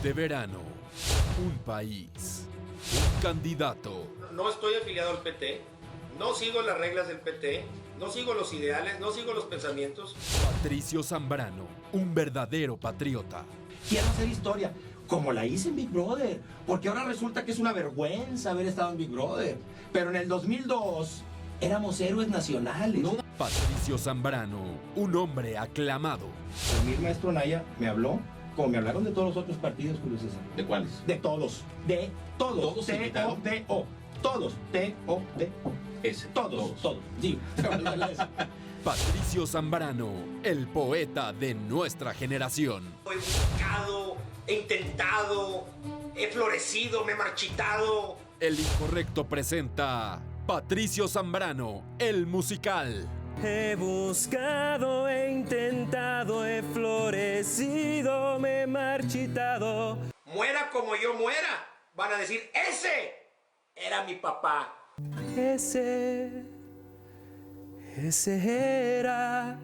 Este verano, un país, un candidato. No estoy afiliado al PT, no sigo las reglas del PT, no sigo los ideales, no sigo los pensamientos. Patricio Zambrano, un verdadero patriota. Quiero hacer historia, como la hice en Big Brother, porque ahora resulta que es una vergüenza haber estado en Big Brother. Pero en el 2002 éramos héroes nacionales. Patricio Zambrano, un hombre aclamado. Mi maestro Naya me habló, como me hablaron de todos los otros partidos, Julio César. ¿De cuáles? De todos. De todos. ¿Todos invitaron? T-O-D-O. Todos. T-O-D-O. Ese. Todos. Sí. Patricio Zambrano, el poeta de nuestra generación. He buscado, he intentado, he florecido, me he marchitado. El Incorrecto presenta Patricio Zambrano, el musical. He buscado, he intentado, he florecido, me he marchitado. Muera como yo muera, van a decir, ¡ese era mi papá! Ese era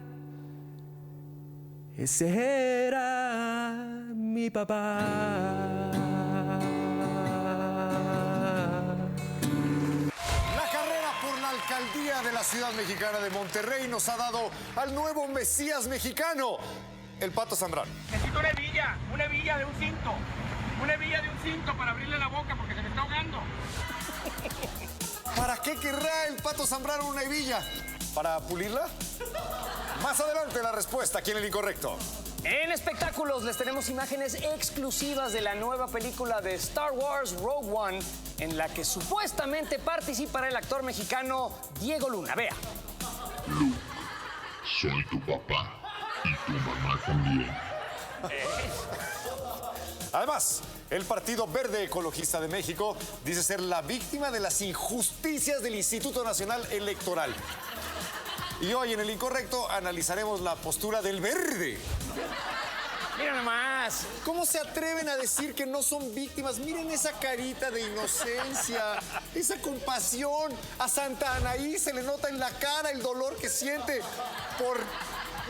mi papá. La carrera por la alcaldía de la ciudad mexicana de Monterrey nos ha dado al nuevo Mesías mexicano, el Pato Zambrano. Necesito una hebilla de un cinto. Una hebilla de un cinto para abrirle la boca porque se me está ahogando. ¿Para qué querrá el Pato Zambrano una hebilla? ¿Para pulirla? Más adelante la respuesta aquí en El Incorrecto. En espectáculos les tenemos imágenes exclusivas de la nueva película de Star Wars Rogue One, en la que supuestamente participará el actor mexicano Diego Luna. Vea. Luke, soy tu papá y tu mamá también. Además, el Partido Verde Ecologista de México dice ser la víctima de las injusticias del Instituto Nacional Electoral. Y hoy en El Incorrecto analizaremos la postura del verde. Mira nomás. ¿Cómo se atreven a decir que no son víctimas? Miren esa carita de inocencia, esa compasión. A Santa Anaí se le nota en la cara el dolor que siente por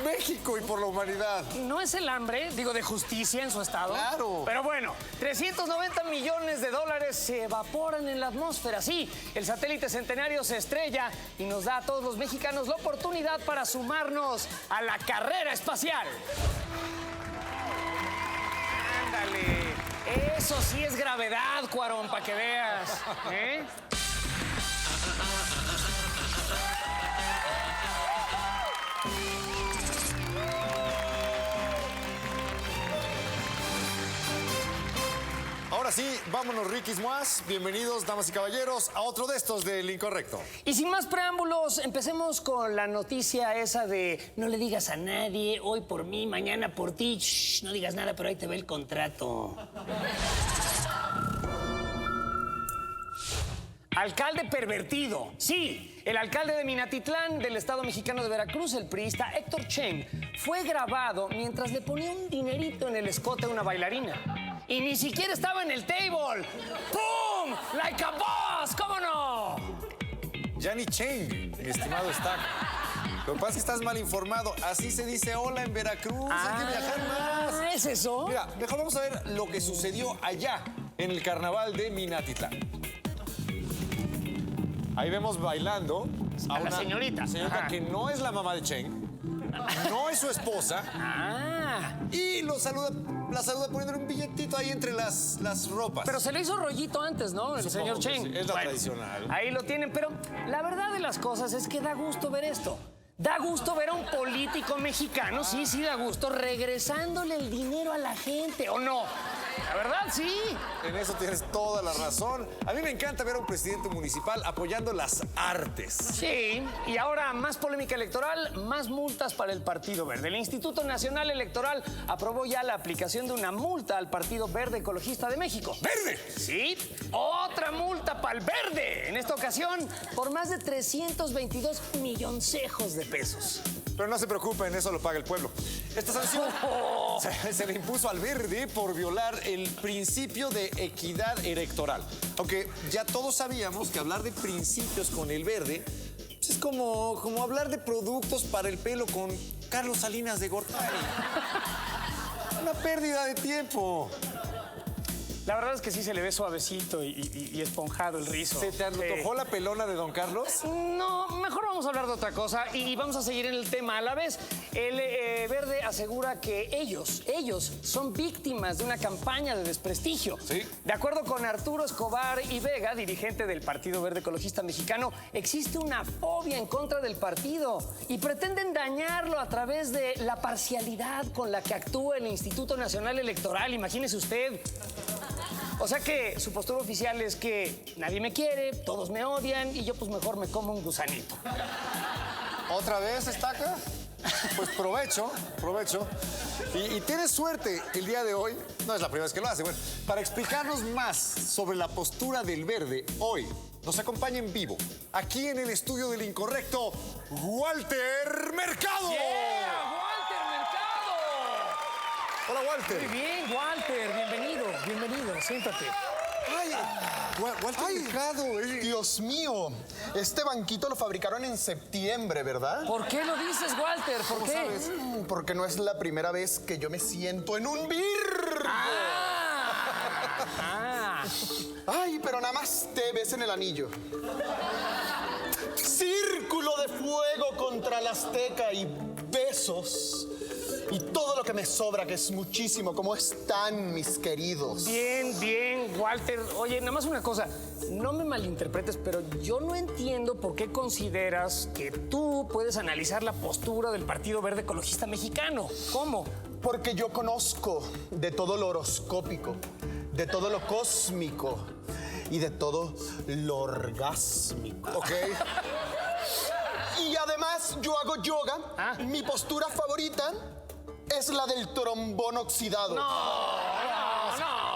México y por la humanidad. ¿No es el hambre, digo, de justicia en su estado? Claro. Pero bueno, 390 millones de dólares se evaporan en la atmósfera. Sí, el satélite Centenario se estrella y nos da a todos los mexicanos la oportunidad para sumarnos a la carrera espacial. Ándale. Eso sí es gravedad, Cuarón, para que veas. ¿Eh? Ahora sí, vámonos, Riquis Moas. Bienvenidos, damas y caballeros, a otro de estos del Incorrecto. Y sin más preámbulos, empecemos con la noticia esa de no le digas a nadie, hoy por mí, mañana por ti. Shh, no digas nada, pero ahí te ve el contrato. Alcalde pervertido. Sí, el alcalde de Minatitlán, del estado mexicano de Veracruz, el priista Héctor Cheng, fue grabado mientras le ponía un dinerito en el escote a una bailarina. Y ni siquiera estaba en el table. ¡Pum! ¡Like a boss! ¿Cómo no? Yanni Cheng, mi estimado Stack. Lo que pasa es que estás mal informado. Así se dice hola en Veracruz. Hay que viajar más. ¿Es eso? Mira, mejor vamos a ver lo que sucedió allá en el carnaval de Minatitlán. Ahí vemos bailando a la señorita. Señorita Ajá. que no es la mamá de Cheng, no es su esposa. Y la saluda poniéndole un billetito ahí entre las ropas. Pero se le hizo rollito antes, ¿no? El Supongo señor que Cheng. sí, es la tradicional. Ahí lo tienen, pero la verdad de las cosas es que da gusto ver esto. Da gusto ver a un político mexicano, sí, da gusto, regresándole el dinero a la gente, ¿o no? La verdad, sí. En eso tienes toda la razón. A mí me encanta ver a un presidente municipal apoyando las artes. Sí, y ahora más polémica electoral, más multas para el Partido Verde. El Instituto Nacional Electoral aprobó ya la aplicación de una multa al Partido Verde Ecologista de México. ¡Verde! Sí, otra multa para el Verde. En esta ocasión, por más de 322 milloncejos de pesos. Pero no se preocupen, eso lo paga el pueblo. Esta sanción se le impuso al Verde por violar el principio de equidad electoral. Aunque ya todos sabíamos que hablar de principios con el Verde pues es como hablar de productos para el pelo con Carlos Salinas de Gortari. Una pérdida de tiempo. La verdad es que sí se le ve suavecito y esponjado el rizo. ¿Se te antojó la pelona de Don Carlos? No, mejor vamos a hablar de otra cosa y vamos a seguir en el tema a la vez. El Verde asegura que ellos son víctimas de una campaña de desprestigio. Sí. De acuerdo con Arturo Escobar y Vega, dirigente del Partido Verde Ecologista Mexicano, existe una fobia en contra del partido y pretenden dañarlo a través de la parcialidad con la que actúa el Instituto Nacional Electoral. Imagínese usted. O sea que su postura oficial es que nadie me quiere, todos me odian y yo pues mejor me como un gusanito. ¿Otra vez, Estaca? Pues provecho. Y tienes suerte que el día de hoy, no es la primera vez que lo hace, bueno, para explicarnos más sobre la postura del Verde, hoy nos acompaña en vivo, aquí en el estudio del Incorrecto, Walter Mercado. ¡Yeah! ¡Walter Mercado! Hola, Walter. Muy bien, Walter, bienvenido, siéntate. Ay, Walter Mercado. Dios mío, este banquito lo fabricaron en septiembre, ¿verdad? ¿Por qué lo dices, Walter? ¿Por qué? ¿Sabes? Porque no es la primera vez que yo me siento en un Virgo. Ay, pero nada más te ves en el anillo. Círculo de fuego contra la Azteca y besos. Y todo lo que me sobra, que es muchísimo. ¿Cómo están, mis queridos? Bien, Walter. Oye, nada más una cosa. No me malinterpretes, pero yo no entiendo por qué consideras que tú puedes analizar la postura del Partido Verde Ecologista Mexicano. ¿Cómo? Porque yo conozco de todo lo horoscópico, de todo lo cósmico y de todo lo orgásmico. Ok. Y además yo hago yoga. Mi postura favorita es la del trombón oxidado.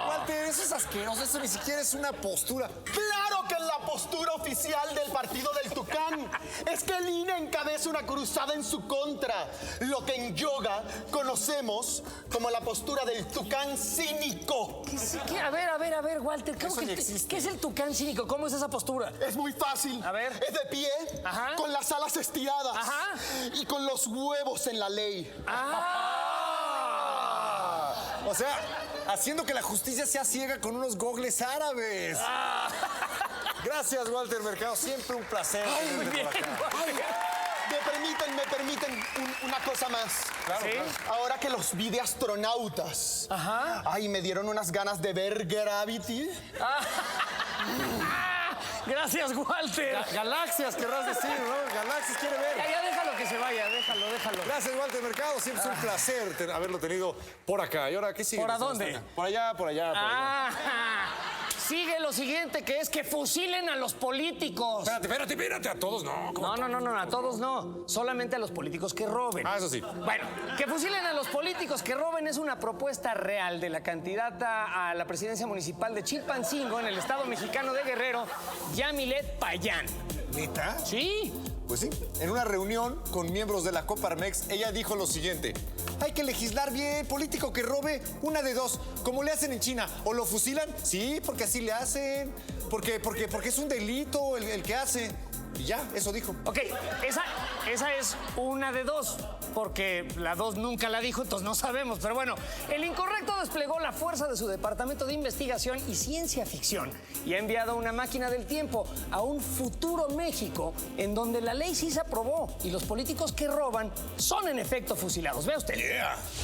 Walter, eso es asqueroso, eso ni siquiera es una postura. ¡Claro que es la postura oficial del partido del Tucán! Es que el INE encabeza una cruzada en su contra, lo que en yoga conocemos como la postura del Tucán cínico. ¿Qué? A ver, Walter. Eso ni existe. ¿Qué es el tucán cínico? ¿Cómo es esa postura? Es muy fácil. A ver. Es de pie, Ajá. con las alas estiradas. Ajá. Y con los huevos en la ley. O sea, haciendo que la justicia sea ciega con unos gogles árabes. Gracias, Walter Mercado. Siempre un placer. Muy bien, tenerte por acá. Walter. Me permiten una cosa más. Claro, ¿Sí? claro. Ahora que los vi de astronautas. Ajá. Ay, me dieron unas ganas de ver Gravity. Gracias, Walter. Galaxias, querrás decir, ¿no? Galaxias quiere ver. Ya déjalo que se vaya, déjalo. Gracias, Walter Mercado. Siempre es un placer haberlo tenido por acá. ¿Y ahora qué sigue? ¿Por a dónde? Por allá, por allá. Sigue lo siguiente, que es que fusilen a los políticos. Espérate, a todos no. No, a todos no. Solamente a los políticos que roben. Eso sí. Bueno, que fusilen a los políticos que roben es una propuesta real de la candidata a la presidencia municipal de Chilpancingo en el estado mexicano de Guerrero, Yamilet Payán. ¿Neta? Sí. Pues sí, en una reunión con miembros de la Coparmex, ella dijo lo siguiente: hay que legislar bien, político que robe, una de dos, como le hacen en China, o lo fusilan, sí, porque así le hacen, porque es un delito el que hace. Y ya, eso dijo. Ok, esa es una de dos, porque la dos nunca la dijo, entonces no sabemos. Pero bueno, el Incorrecto desplegó la fuerza de su departamento de investigación y ciencia ficción y ha enviado una máquina del tiempo a un futuro México en donde la ley sí se aprobó y los políticos que roban son en efecto fusilados. Vea usted.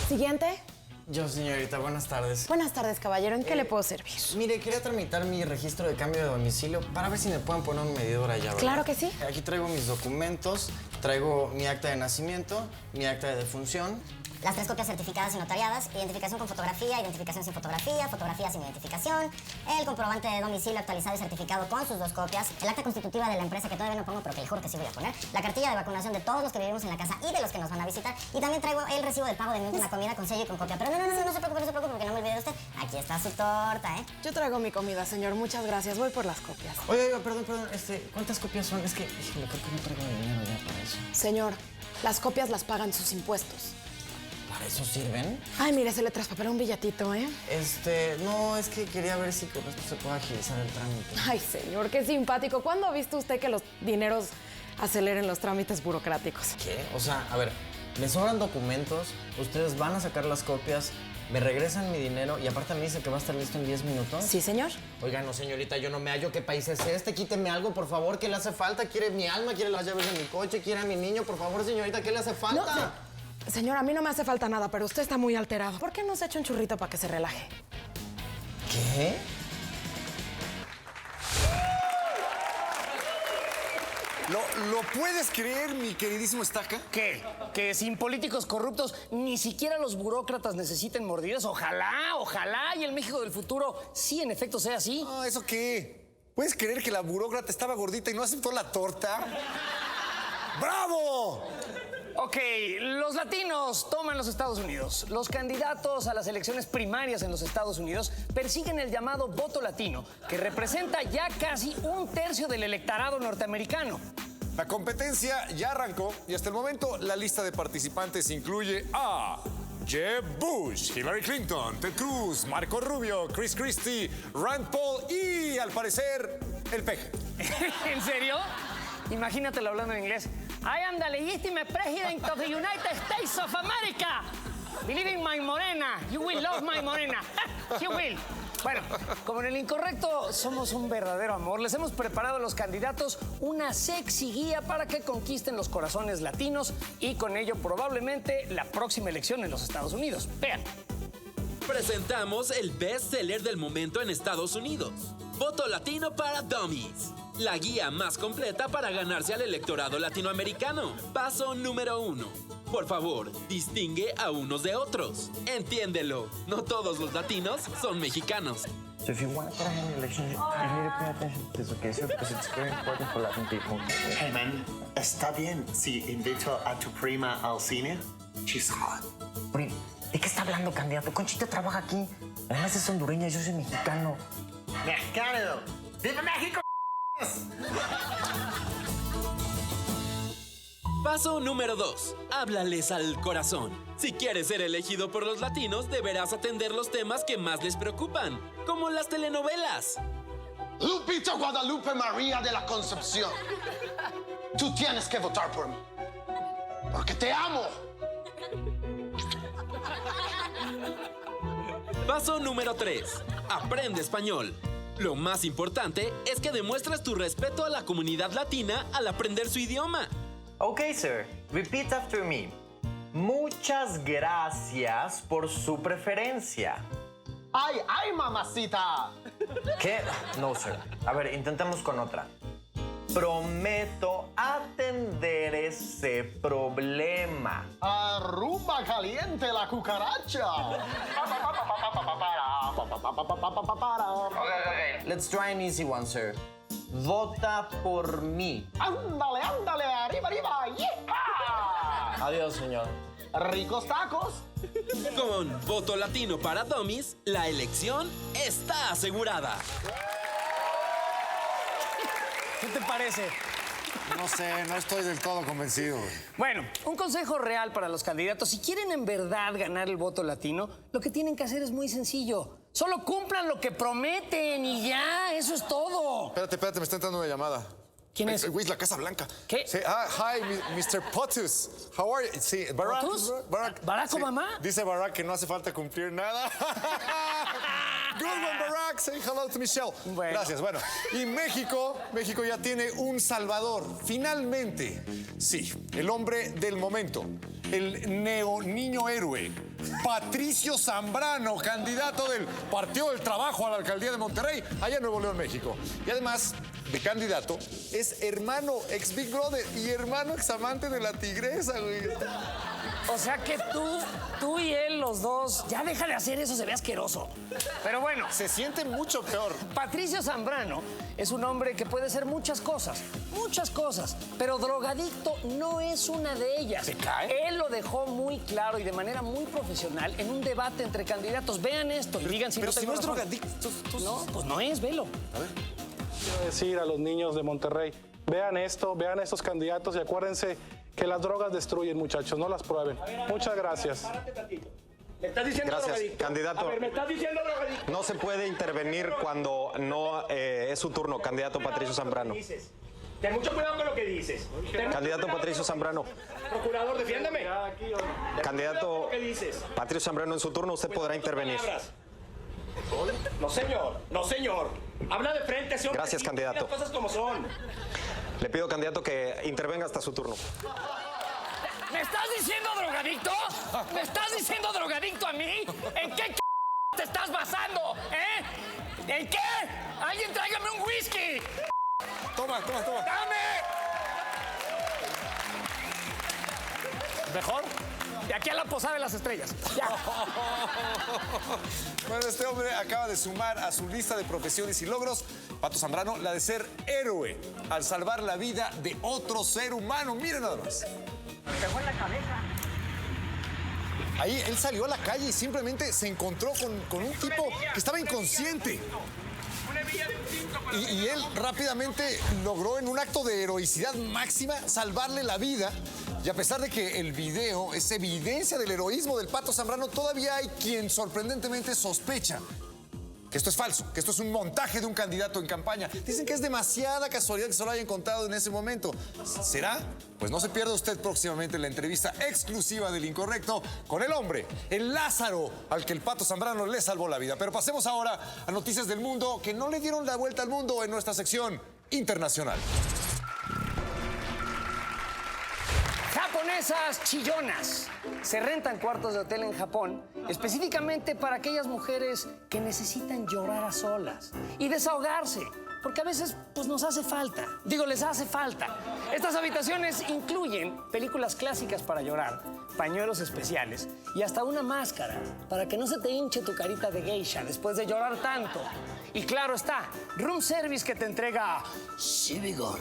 Siguiente. Yo, señorita, buenas tardes. Buenas tardes, caballero. ¿En qué le puedo servir? Mire, quería tramitar mi registro de cambio de domicilio para ver si me pueden poner un medidor allá, ¿verdad? Claro que sí. Aquí traigo mis documentos, traigo mi acta de nacimiento, mi acta de defunción. Las 3 copias certificadas y notariadas, identificación con fotografía, identificación sin fotografía, fotografía sin identificación, el comprobante de domicilio actualizado y certificado con sus 2 copias, el acta constitutiva de la empresa que todavía no pongo, pero que le juro que sí voy a poner, la cartilla de vacunación de todos los que vivimos en la casa y de los que nos van a visitar, y también traigo el recibo del pago de mi última comida con sello y con copia. Pero no se preocupe, porque no me olvide de usted. Aquí está su torta, ¿eh? Yo traigo mi comida, señor. Muchas gracias. Voy por las copias. Oiga, perdón, ¿cuántas copias son? Es que, híjole, creo que no traigo dinero ya para eso. Señor, las copias las pagan sus impuestos. ¿Para eso sirven? Ay, mire, se le traspapeló un billetito, ¿eh? No, es que quería ver si con esto se puede agilizar el trámite. Ay, señor, qué simpático. ¿Cuándo ha visto usted que los dineros aceleren los trámites burocráticos? ¿Qué? O sea, a ver, me sobran documentos, ustedes van a sacar las copias ¿Me regresan mi dinero? Y aparte me dice que va a estar listo en 10 minutos. Sí, señor. Oiga, no, señorita, yo no me hallo. ¿Qué país es este? Quíteme algo, por favor. ¿Qué le hace falta? ¿Quiere mi alma? ¿Quiere las llaves de mi coche? ¿Quiere a mi niño? Por favor, señorita, ¿qué le hace falta? No, señor, a mí no me hace falta nada, pero usted está muy alterado. ¿Por qué no se echa un churrito para que se relaje? ¿Qué? ¿Lo puedes creer, mi queridísimo Estaca? ¿Qué? ¿Que sin políticos corruptos ni siquiera los burócratas necesiten mordidas? Ojalá, y el México del futuro sí, en efecto, sea así. No, ¿eso qué? ¿Puedes creer que la burócrata estaba gordita y no aceptó la torta? ¡Bravo! Ok, los latinos toman los Estados Unidos. Los candidatos a las elecciones primarias en los Estados Unidos persiguen el llamado voto latino, que representa ya casi 1/3 del electorado norteamericano. La competencia ya arrancó y hasta el momento la lista de participantes incluye a Jeb Bush, Hillary Clinton, Ted Cruz, Marco Rubio, Chris Christie, Rand Paul y, al parecer, el peje. ¿En serio? Imagínatelo hablando en inglés. I am the legitimate president of the United States of America. Believe in my morena. You will love my morena. You will. Bueno, como en el incorrecto somos un verdadero amor, les hemos preparado a los candidatos una sexy guía para que conquisten los corazones latinos y con ello probablemente la próxima elección en los Estados Unidos. Vean. Presentamos el best-seller del momento en Estados Unidos. Voto latino para Dummies. La guía más completa para ganarse al electorado latinoamericano. Paso número 1. Por favor, distingue a unos de otros. Entiéndelo, no todos los latinos son mexicanos. So if you want to get ahead in the election, you need to pay attention to this, okay, sir? Because it's very important for Latin people. Hey, man, está bien si invito a tu prima al cine. She's hot. ¿De qué está hablando, candidato? Conchita trabaja aquí. Además es hondureña y yo soy mexicano. Mexicano. ¡Viva México! Paso número 2. Háblales al corazón. Si quieres ser elegido por los latinos, deberás atender los temas que más les preocupan, como las telenovelas. Lupita Guadalupe María de la Concepción. Tú tienes que votar por mí. Porque te amo. Paso número 3. Aprende español. Lo más importante es que demuestres tu respeto a la comunidad latina al aprender su idioma. Okay, sir. Repeat after me. Muchas gracias por su preferencia. ¡Ay, ay, mamacita! ¿Qué? No, sir. A ver, intentemos con otra. Prometo atender ese problema. Aruba caliente la cucaracha. Let's try an easy one, sir. Vota por mí. Ándale, ándale, arriba, arriba. ¡Yepa! Adiós, señor. Ricos tacos. Con Voto Latino para Dummies, la elección está asegurada. ¿Qué te parece? No sé, no estoy del todo convencido. Bueno, un consejo real para los candidatos. Si quieren en verdad ganar el voto latino, lo que tienen que hacer es muy sencillo. Solo cumplan lo que prometen y ya, eso es todo. Espérate, me está entrando una llamada. ¿Quién es? Güey, es la Casa Blanca. ¿Qué? Sí, hi, Mr. POTUS. How are you? Sí, Barack. ¿POTUS? ¿Barack sí, Obama? Dice Barack que no hace falta cumplir nada. Good one, Barack. Say hello to Michelle. Bueno. Gracias. Bueno, y México ya tiene un salvador. Finalmente. Sí, el hombre del momento. El niño héroe. Patricio Zambrano, candidato del Partido del Trabajo a la alcaldía de Monterrey, allá en Nuevo León, México. Y además de candidato, es hermano ex Big Brother y hermano ex amante de la Tigresa, güey. O sea que tú y él, los dos, ya deja de hacer eso, se ve asqueroso. Pero bueno. Se siente mucho peor. Patricio Zambrano es un hombre que puede ser muchas cosas, pero drogadicto no es una de ellas. ¿Se cae? Él lo dejó muy claro y de manera muy profesional en un debate entre candidatos. Vean esto y digan si pero no si no es razón. drogadicto. No, pues no es, velo. A ver. Quiero decir a los niños de Monterrey, vean esto, vean a estos candidatos y acuérdense que las drogas destruyen, muchachos, no las prueben. Muchas gracias. ¿Me estás diciendo Gracias, drogadicto? candidato. A ver, ¿me estás diciendo drogadicto? No se puede intervenir cuando no es su turno, candidato Patricio Zambrano. Ten mucho cuidado con lo que dices. Candidato Patricio Zambrano. Procurador, defiéndeme. Candidato ¿Qué dices? Patricio Zambrano, en su turno usted podrá intervenir. No, señor. No, señor. Habla de frente, señor. Gracias, candidato. Las cosas como son. Le pido, candidato, que intervenga hasta su turno. ¿Me estás diciendo drogadicto? ¿Me estás diciendo drogadicto a mí? ¿En qué te estás basando? ¿En qué? ¡Alguien tráigame un whisky! Toma. ¡Dame! ¿Mejor? De aquí a la Posada de las Estrellas. Ya. Bueno, este hombre acaba de sumar a su lista de profesiones y logros, Pato Zambrano, la de ser héroe al salvar la vida de otro ser humano. Miren nada más. Me pegó en la cabeza. Ahí él salió a la calle y simplemente se encontró con un tipo que estaba inconsciente. Y él rápidamente logró, en un acto de heroicidad máxima, salvarle la vida. Y a pesar de que el video es evidencia del heroísmo del Pato Zambrano, todavía hay quien sorprendentemente sospecha que esto es falso, que esto es un montaje de un candidato en campaña. Dicen que es demasiada casualidad que se lo haya encontrado en ese momento. ¿Será? Pues no se pierda usted próximamente la entrevista exclusiva del Incorrecto con el hombre, el Lázaro, al que el Pato Zambrano le salvó la vida. Pero pasemos ahora a noticias del mundo que no le dieron la vuelta al mundo en nuestra sección internacional. Japonesas chillonas se rentan cuartos de hotel en Japón específicamente para aquellas mujeres que necesitan llorar a solas y desahogarse, porque a veces pues nos hace falta. Digo, les hace falta. Estas habitaciones incluyen películas clásicas para llorar, pañuelos especiales y hasta una máscara para que no se te hinche tu carita de geisha después de llorar tanto. Y claro está, room service que te entrega Cibigón.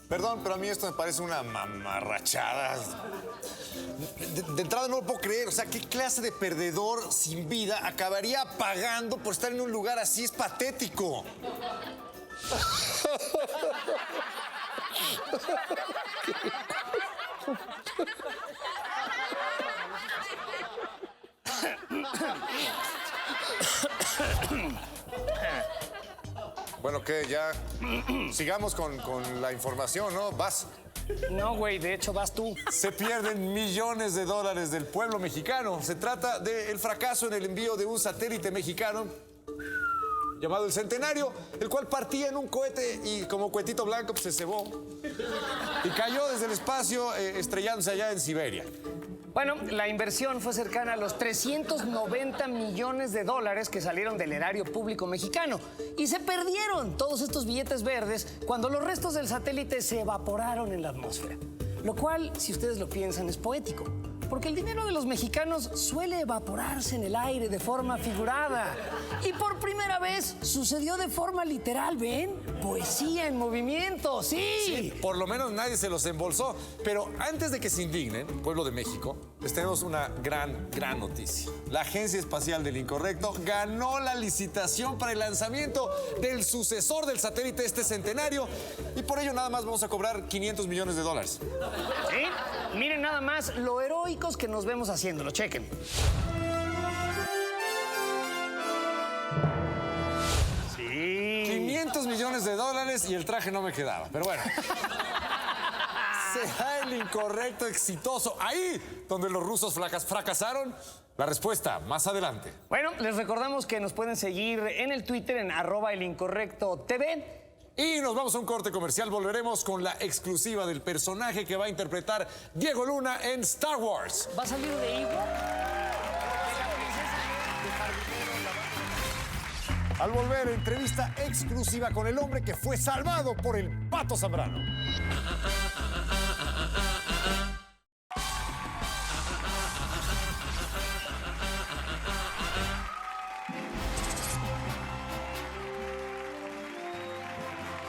Perdón, pero a mí esto me parece una mamarrachada. De entrada no lo puedo creer. O sea, ¿qué clase de perdedor sin vida acabaría pagando por estar en un lugar así? Es patético. Bueno, ¿qué? Ya sigamos con la información, ¿no? Vas. No, güey, de hecho vas tú. Se pierden millones de dólares del pueblo mexicano. Se trata del fracaso en el envío de un satélite mexicano llamado el Centenario, el cual partía en un cohete y como cohetito blanco pues, se cebó y cayó desde el espacio estrellándose allá en Siberia. Bueno, la inversión fue cercana a los 390 millones de dólares que salieron del erario público mexicano. Y se perdieron todos estos billetes verdes cuando los restos del satélite se evaporaron en la atmósfera. Lo cual, si ustedes lo piensan, es poético. Porque el dinero de los mexicanos suele evaporarse en el aire de forma figurada. Y por primera vez sucedió de forma literal, ¿ven? Poesía en movimiento, sí. Por lo menos nadie se los embolsó. Pero antes de que se indignen, pueblo de México, les tenemos una gran noticia. La Agencia Espacial del Incorrecto ganó la licitación para el lanzamiento del sucesor del satélite Centenario y por ello nada más vamos a cobrar 500 millones de dólares. ¿Sí? Miren nada más lo heroicos que nos vemos haciéndolo. Chequen. Sí. 500 millones de dólares y el traje no me quedaba. Pero bueno. ¿Será el Incorrecto exitoso ahí donde los rusos fracasaron? La respuesta más adelante. Bueno, les recordamos que nos pueden seguir en el Twitter en @elincorrectotv. Y nos vamos a un corte comercial. Volveremos con la exclusiva del personaje que va a interpretar Diego Luna en Star Wars. ¿Va a salir de Ivo? Al volver, entrevista exclusiva con el hombre que fue salvado por el Pato Zambrano.